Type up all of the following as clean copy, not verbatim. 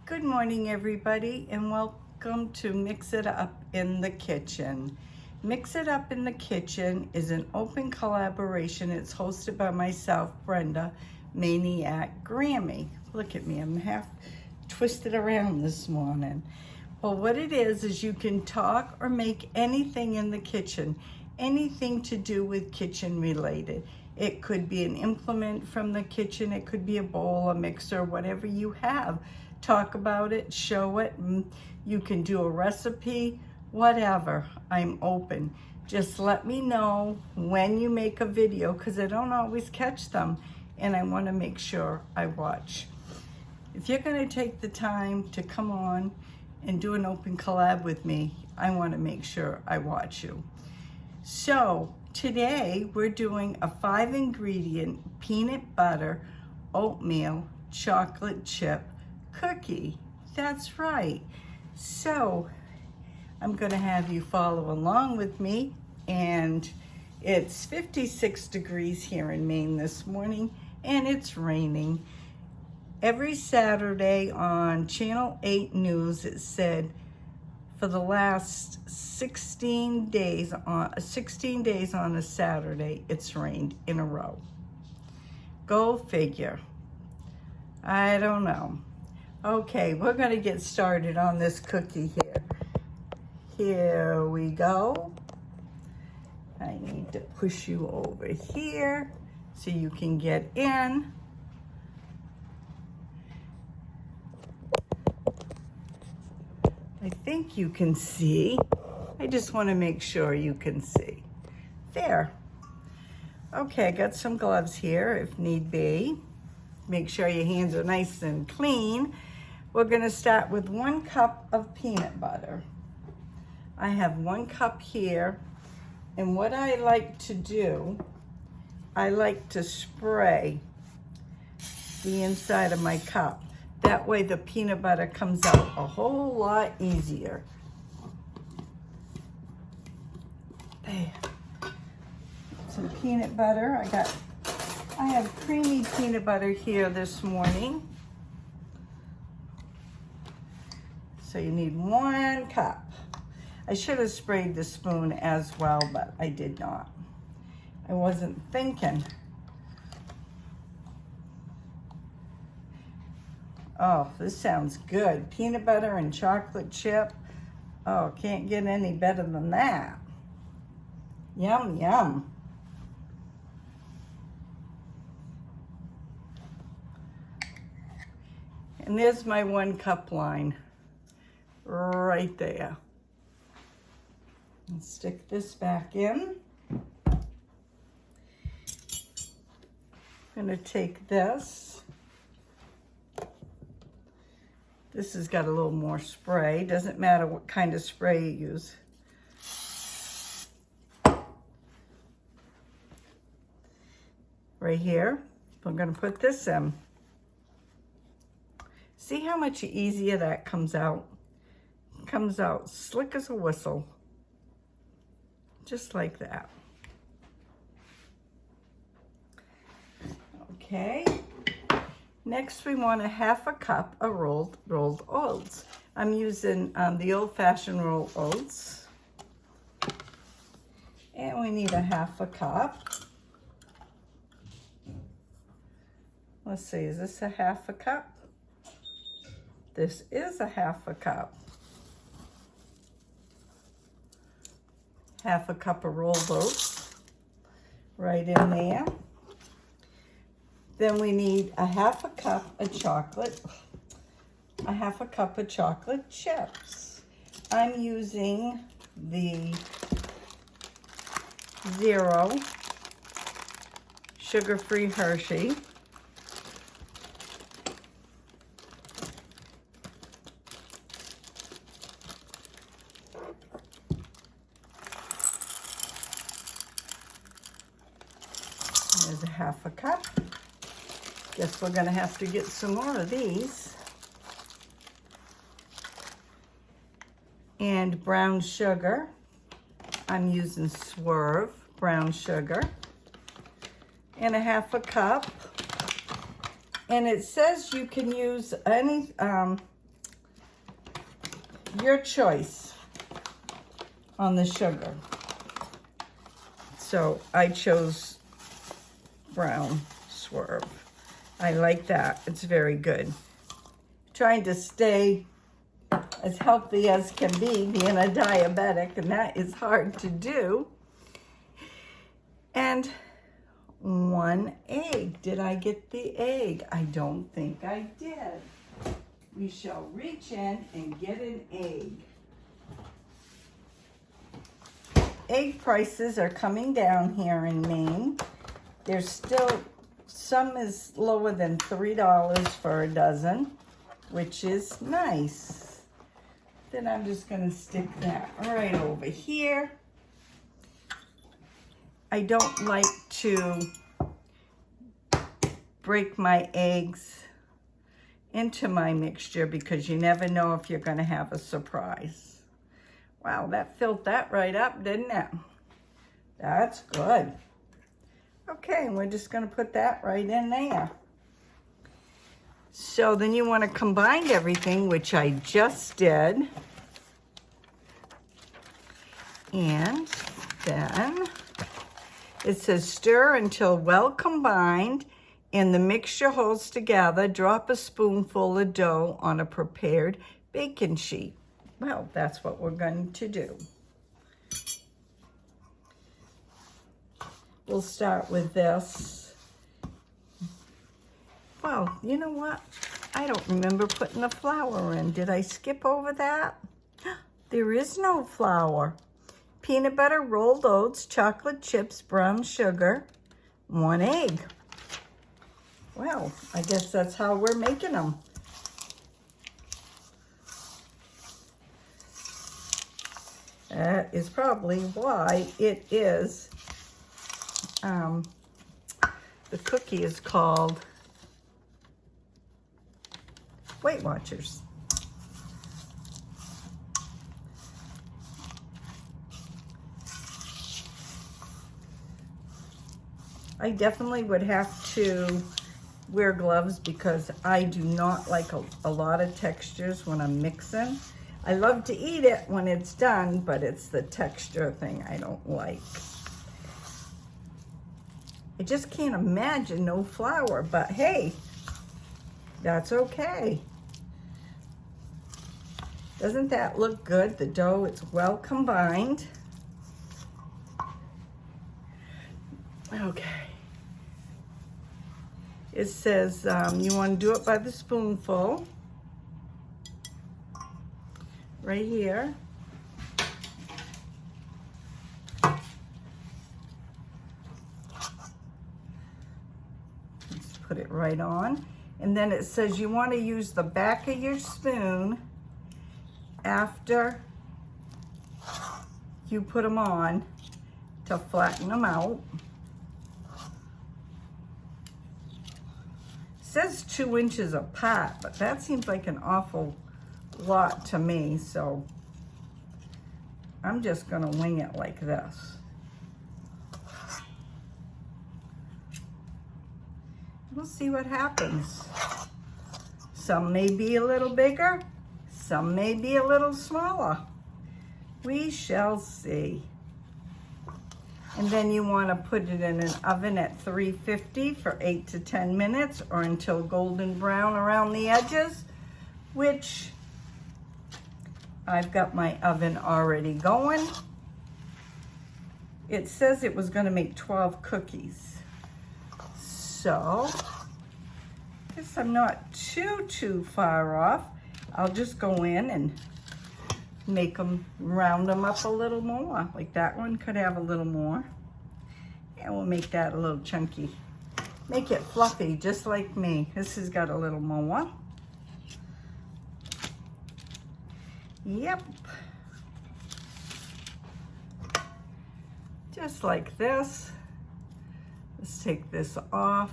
Good morning, everybody, and welcome to Mix It Up in the Kitchen. Mix It Up in the Kitchen is an open collaboration. It's hosted by myself, Brenda, Maniac Grammy. Look at me, I'm half twisted around this morning. Well, what it is you can talk or make anything in the kitchen, anything to do with kitchen related. It could be an implement from the kitchen, it could be a bowl, a mixer, whatever you have. Talk about it, show it, you can do a recipe, whatever. I'm open. Just let me know when you make a video because I don't always catch them and I want to make sure I watch. If you're going to take the time to come on and do an open collab with me, I want to make sure I watch you. So today we're doing a 5-ingredient peanut butter oatmeal chocolate chip cookie. That's right. So I'm going to have you follow along with me, and it's 56 degrees here in Maine this morning and it's raining. Every Saturday on Channel 8 News it said for the last 16 days on a Saturday it's rained in a row. Go figure. I don't know. Okay, we're going to get started on this cookie here. Here we go. I need to push you over here so you can get in. I think you can see. I just want to make sure you can see. There. Okay, I got some gloves here if need be. Make sure your hands are nice and clean. We're gonna start with 1 cup of peanut butter. I have 1 cup here, and what I like to do, I like to spray the inside of my cup. That way the peanut butter comes out a whole lot easier. There. Some peanut butter. I have creamy peanut butter here this morning. So you need 1 cup. I should have sprayed the spoon as well, but I did not. I wasn't thinking. Oh, this sounds good. Peanut butter and chocolate chip. Oh, can't get any better than that. Yum, yum. And there's my 1 cup line right there. And stick this back in. I'm gonna take this. This has got a little more spray. Doesn't matter what kind of spray you use. Right here, I'm gonna put this in. See how much easier that comes out? It comes out slick as a whistle. Just like that. Okay. Next we want a 1/2 cup of rolled oats. I'm using the old-fashioned rolled oats. And we need a 1/2 cup. Let's see, is this a 1/2 cup? This is a 1/2 cup. 1/2 cup of rolled oats right in there. Then we need a 1/2 cup of chocolate, a 1/2 cup of chocolate chips. I'm using the 0 sugar-free Hershey. There's a 1/2 cup. Guess we're gonna have to get some more of these. And brown sugar. I'm using Swerve brown sugar. And a 1/2 cup. And it says you can use any your choice on the sugar. So I chose brown swerve. I like that. It's very good. Trying to stay as healthy as can be, being a diabetic, and that is hard to do. And 1 egg. Did I get the egg? I don't think I did. We shall reach in and get an egg. Egg prices are coming down here in Maine. There's still, some is lower than $3 for a dozen, which is nice. Then I'm just gonna stick that right over here. I don't like to break my eggs into my mixture because you never know if you're gonna have a surprise. Wow, that filled that right up, didn't it? That's good. Okay, and we're just gonna put that right in there. So then you wanna combine everything, which I just did. And then it says stir until well combined and the mixture holds together. Drop a spoonful of dough on a prepared baking sheet. Well, that's what we're going to do. We'll start with this. Well, you know what? I don't remember putting the flour in. Did I skip over that? There is no flour. Peanut butter, rolled oats, chocolate chips, brown sugar, 1 egg. Well, I guess that's how we're making them. That is probably why it is, the cookie is called Weight Watchers. I definitely would have to wear gloves because I do not like a lot of textures when I'm mixing. I love to eat it when it's done, but it's the texture thing I don't like. I just can't imagine no flour, but hey, that's okay. Doesn't that look good? The dough, it's well combined. Okay. It says you want to do it by the spoonful. Right here. Let's put it right on. And then it says you want to use the back of your spoon after you put them on to flatten them out. It says 2 inches apart, but that seems like an awful lot to me, so I'm just gonna wing it like this. We'll see what happens. Some may be a little bigger, some may be a little smaller. We shall see. And then you want to put it in an oven at 350 for 8 to 10 minutes or until golden brown around the edges, which I've got my oven already going. It says it was going to make 12 cookies. So, I guess I'm not too far off. I'll just go in and make them, round them up a little more. Like that one could have a little more. And we'll make that a little chunky. Make it fluffy, just like me. This has got a little more. Yep. Just like this. Let's take this off.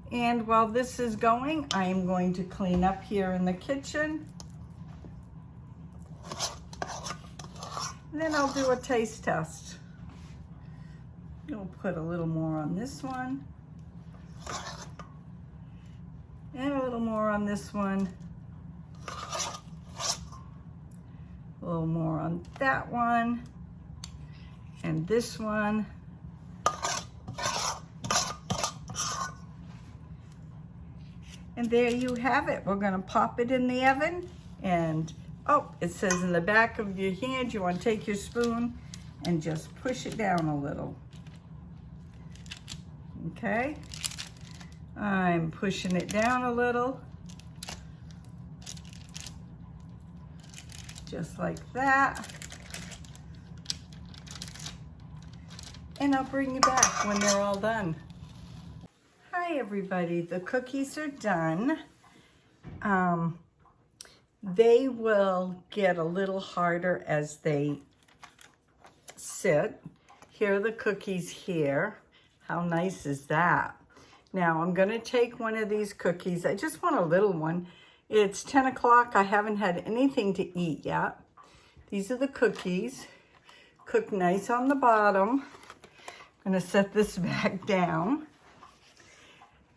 And while this is going, I am going to clean up here in the kitchen. And then I'll do a taste test. We'll put a little more on this one. And a little more on this one. little more on that one. And this one. And there you have it. We're gonna pop it in the oven. And, oh, it says in the back of your hand, you wanna take your spoon and just push it down a little. Okay? I'm pushing it down a little. Just like that. And I'll bring you back when they're all done. Hi everybody, the cookies are done. They will get a little harder as they sit. Here are the cookies here. How nice is that? Now I'm gonna take one of these cookies. I just want a little one. It's 10 o'clock, I haven't had anything to eat yet. These are the cookies, cooked nice on the bottom. I'm gonna set this back down.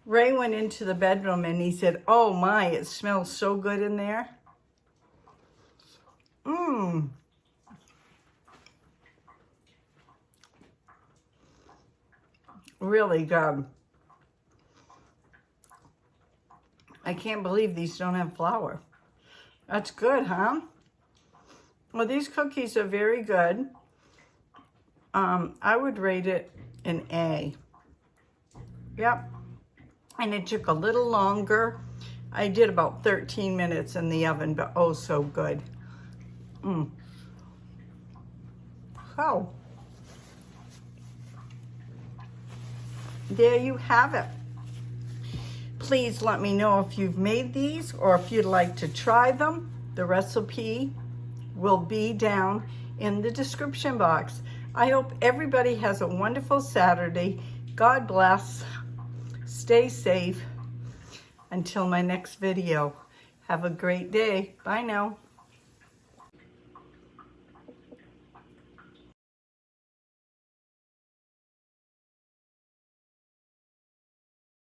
Ray went into the bedroom and he said, oh my, it smells so good in there. Really good. I can't believe these don't have flour. That's good, huh? Well, these cookies are very good. I would rate it an A. Yep. And it took a little longer. I did about 13 minutes in the oven, but oh, so good. So, there you have it. Please let me know if you've made these or if you'd like to try them. The recipe will be down in the description box. I hope everybody has a wonderful Saturday. God bless. Stay safe. Until my next video. Have a great day. Bye now.